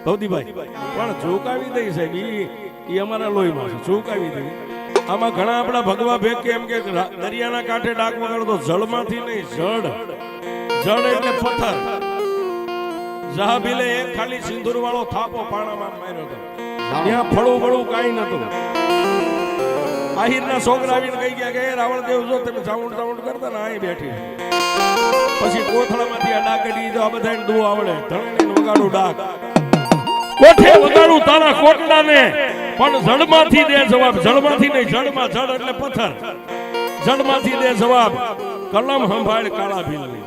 ભવદીભાઈ પણ ઝુકાવી દઈ સાહેબ ઈ અમારા લોહીમાં છે, ઝુકાવી દઈ. આમાં ઘણા આપણા ભગવા ભેગ કેમ કે દરિયાના કાંઠે ડાક વગાડતો જળમાંથી નહીં, જળ એટલે પથ્થર. જહાબીલે એક ખાલી સિંદૂર વાળો થાપો પાણામાં માર્યો હતો, ત્યાં ફળું ફળું કાંઈ નતું. આહિરના છોકરા આવીને કહી ગયા કે રાવણદેવ જો તમે ચાઉંડ કરતા ને અહીં બેઠી. પછી કોથળામાંથી આ ડાક કાઢી દીધો. આ બધાને દુઓ આવડે, ધણીને વગાડું ડાક, કોઠે વગાડું તારા કોટડાને, પણ જળમાંથી દે જવાબ. જળમાંથી નહીં, જળમાં, જળ એટલે પથ્થર, જળમાંથી દે જવાબ. કલમ સંભાળ કાળા ભીલની.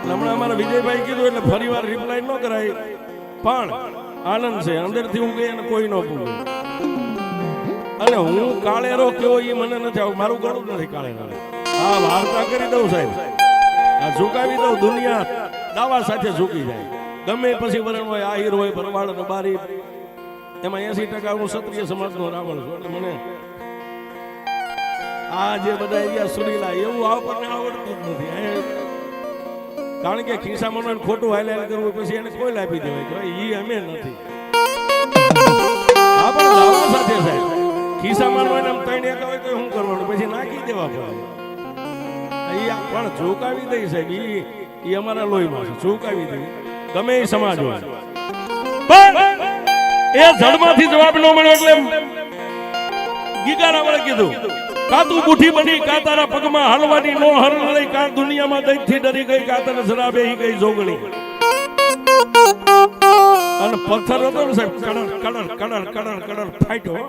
હમણાં અમારા વિજયભાઈ કીધું એટલે ફરીવાર રિપ્લાય ન કરાય, પણ આનંદ છે અંદરથી. હું ગઈ અને કોઈ ન પૂછે. અને હું કાળેરો કેવો એ મને નથી આવું, મારું ગળું નથી કાળેરો. આ વાર્તા કરી દઉં સાહેબ, આ ઝુકાવી દઉં. દુનિયા દાવા સાથે ઝૂકી જાય. ગમે પછી વરણ હોય, આહિર હોય, ભરવાડ રબારી, એમાં 80% હું ક્ષત્રિય સમાજનો રાવણ છું. એટલે મને આ જે બધા એરિયા સુરીલા એવું આપણને આવડતું જ નથી. કારણ કે ખિસ્સામાં ખોટું હાઈલાઈન કરવું પછી એને કોઈ આપી દેવાય, ઈ અમે નથી. આ પણ દાવા સાથે સાહેબ ખિસ્સામાં હોય ને આમ ત્રણ એક હોય તો શું કરવાનું, પછી નાખી દેવા પડે. પણ ઝુકાવી દઈ સાહેબ ઈ અમારા લોહીમાં છે, ઝુકાવી દઈ. ગમે એ સમાજ હોય, પણ એ જળમાંથી જવાબ ન મળ્યો એટલે ગીગારાવળે કીધું, કા તું બુઠી બની, કા તારા પગમાં હાલવાની નો હરણ લઈ, કા દુનિયામાં દૈત્યથી ડરી ગઈ, કા તને જરા બેહી ગઈ જોગણી. અને પથ્થર હતો ને સાહેબ, કડર ફાટ્યો.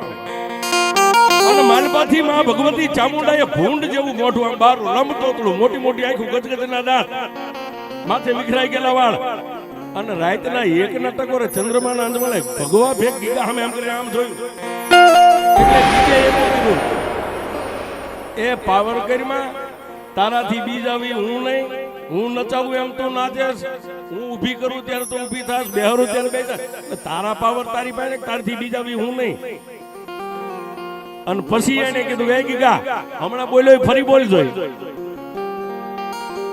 અને માલપાથી માં ભગવતી ચામુંડાએ ભૂંડ જેવું મોઢું, આમ બાર લંબતોતળું, મોટી મોટી આંખો, ગજગજના દાંત, માથે વિખરાઈ ગયેલા વાળ. અને રાતના એક ટકોરે ચંદ્રમાના અંજવાળે ભગવા ભેગ ગીગા સામે આમ કરીને આમ જોયું. એટલે ગીગે એમ કીધું, એ પાવર કરીમાં તારાથી બીજ આવી હું નહીં, હું નચાવું એમ તું નાચેસ, હું ઊભી કરું ત્યારે તું ઊભી થાસ, બેહરું ત્યારે બેઠા. તારા પાવર તારી પાસે, તારથી બીજ આવી હું નહીં. અને પછી એને કીધું, એ ગીગા હમણાં બોલ્યો ફરી બોલ જોઈ,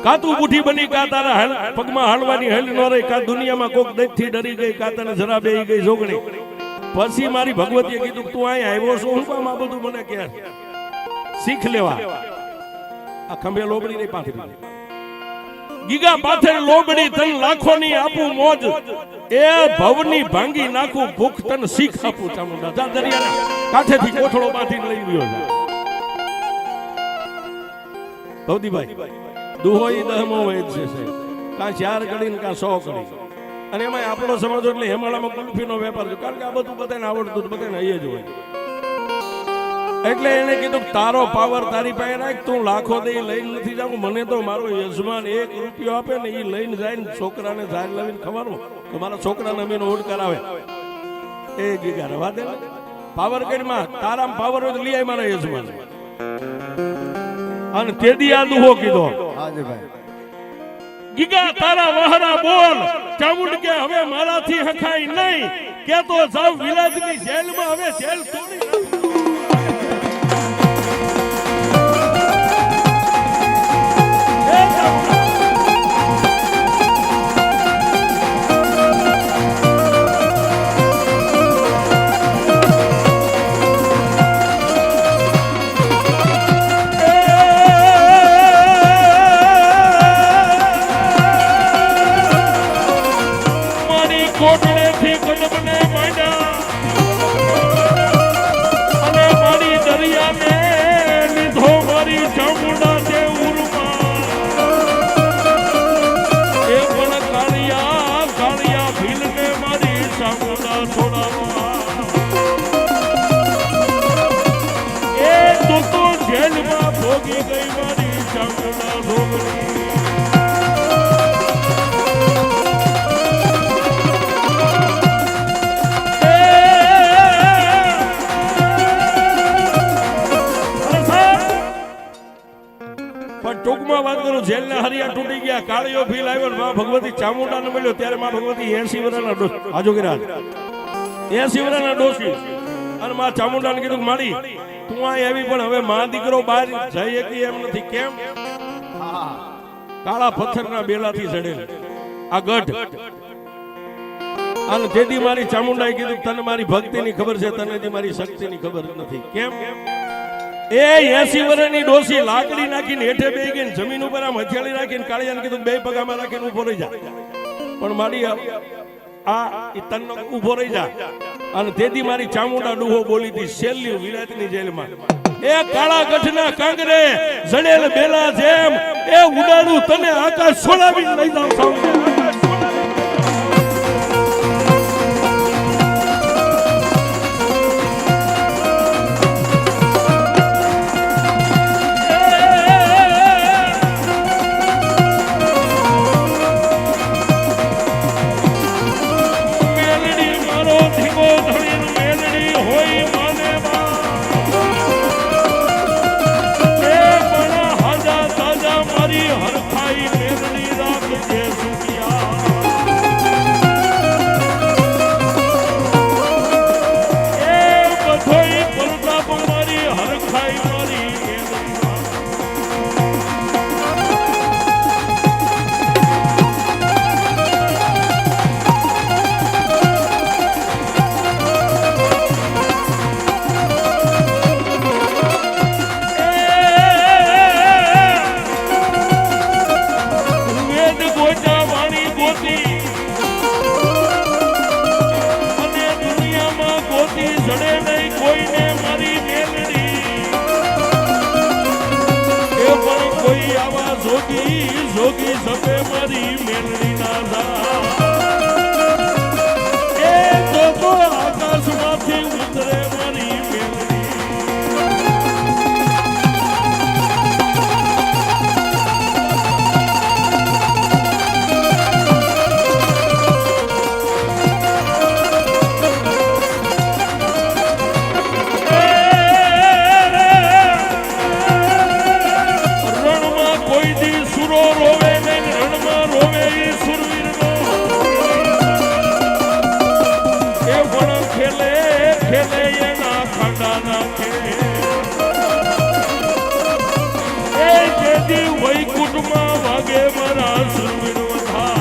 કા તું બુઠી બની, કા તારા પગમાં હાલવાની હેલ ન રહી, કા દુનિયામાં કોક દૈત્યથી ડરી ગઈ, કા તને જરા બેહી ગઈ જોગણી. પછી મારી ભગવતીએ કીધું, તું અહીં આવ્યો છો હું કામ આ બધું મને કે શીખ લેવા. આ ખંભે લોબડી નહીં પાથરી, ગીગા પાથર લોબડી તન લાખોની આપું મોજ, એ ભવની ભાંગી નાખું ભૂખ તન શીખ આપું. ચામુંડા જા દરિયાના કાંઠેથી કોથળો બાંધીને લઈ ગયો છે. ભવદીભાઈ દુહો ઈ દહમો હોય જ છે, કાં 4 કડી ને કાં 100 કડી. અને એમાં આપણો સમાજ એટલે હેમાળામાં કુલ્ફીનો વેપાર છે, કારણ કે આ બધું બધાને આવડતું, બધાને અહીં જ હોય. એટલે એને કીધું, તારો પાવર તારી પાસે રાખ, તું લાખો દે લઈને નથી જાઉં. મને તો મારો યજમાન 1 રૂપિયો આપે ને એ લઈને જાય ને છોકરાને ઝાડ લાવીને ખવાનું, તો મારા છોકરાને અમીનો ઓડ કરાવે. એ ગીગા રવા દે, પાવર કરીમાં તારામ પાવર હોય તો લઈ આય મારા યજમાન. અને તેદી આ દુહો કીધો, ગીગા તારા વહરા બોલ. ચામુંડ કે હવે મારાથી હખાય નહીં, કે તો જાવ વિલાજની જેલમાં, હવે જેલ તોડી. ટૂંકમાં વાત કરું, જેલના હરિયા તૂટી ગયા, કાળિયો ફીલ આવ્યો ને માં ભગવતી ચામુંડાને મળ્યો. ત્યારે માં ભગવતી 80 વર્ષના આજોગીરા 80 વર્ષના ડોશી. અને માં ચામુંડાને કીધું, માડી તું અહીં આવી, પણ હવે માં દીકરો બહાર જઈ શકી એમ નથી. કેમ? કાળા પથ્થરના બેલાથી ચડેલ આ ગઢ અને તેથી મારી ચામુંડાએ કીધું તને મારી ભક્તિની ખબર છે, તને જે મારી શક્તિની ખબર નથી. કેમ? એ 80 વર્ષની ડોસી લાકડી નાખીને હેઠે બેહી ગઈ, જમીન ઉપર આમ હથિયાળી રાખીને કાળિયાને કીધું બે પગામાં રાખીને ઊભો રહી જા. પણ મારી તનનો ઊભો રહી જા. અને તેથી મારી ચામુંડા ડૂહો બોલી હતી છેલ્લી વિરાટની જેલમાં. એ કાળા ગઢના કાંગરે જડેલ બેલા જેમ એ ઉડાડું તને આકાશ છોડાવીને લઈ જાઉં સાઉન્ડ. જોગી સપે મારી મેલડી ના એ તો આકાશમાંથી ઉતરે મારી મેલડી. રણમાં કોઈ દી સુરો રોવે નહીં, રણમાં રોવે ઈ સુરવીરનો. એ વણ ખેલે ખેલે એના ખાંડા નાખે. એ જેથી વૈકુંઠમાં વાગે મારા સુરવીર વધા.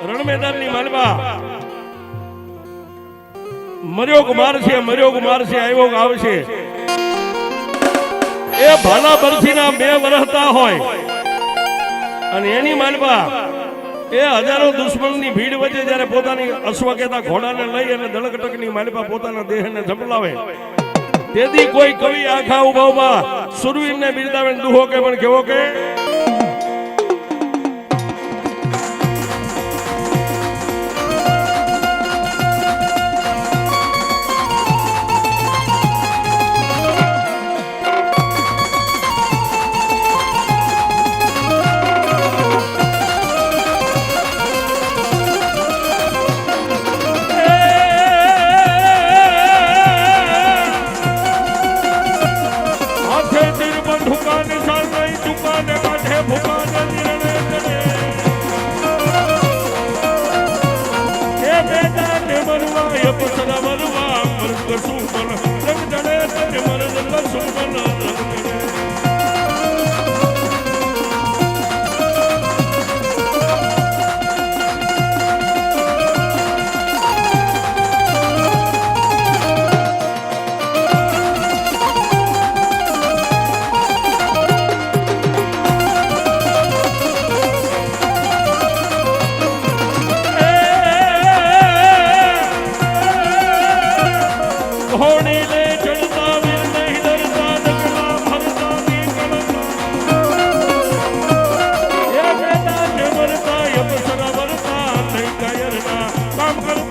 રણમેદાનની માલવા મર્યો કુમાર છે, આવ્યો આવશે. એ ભાલા બરસીના 2 વરહતા હોય અને એની માલવા એ હજારો દુશ્મનની ભીડ વચ્ચે જ્યારે પોતાની અશ્વકેતા ઘોડાને લઈ અને દળકટકની માલવા પોતાના દેહને ઝંપલાવે, તેથી કોઈ કવિ આખા ઉભા ઉભા સુરવીરને બિરદાવે દુહો કે પણ કેવો કે કામ કર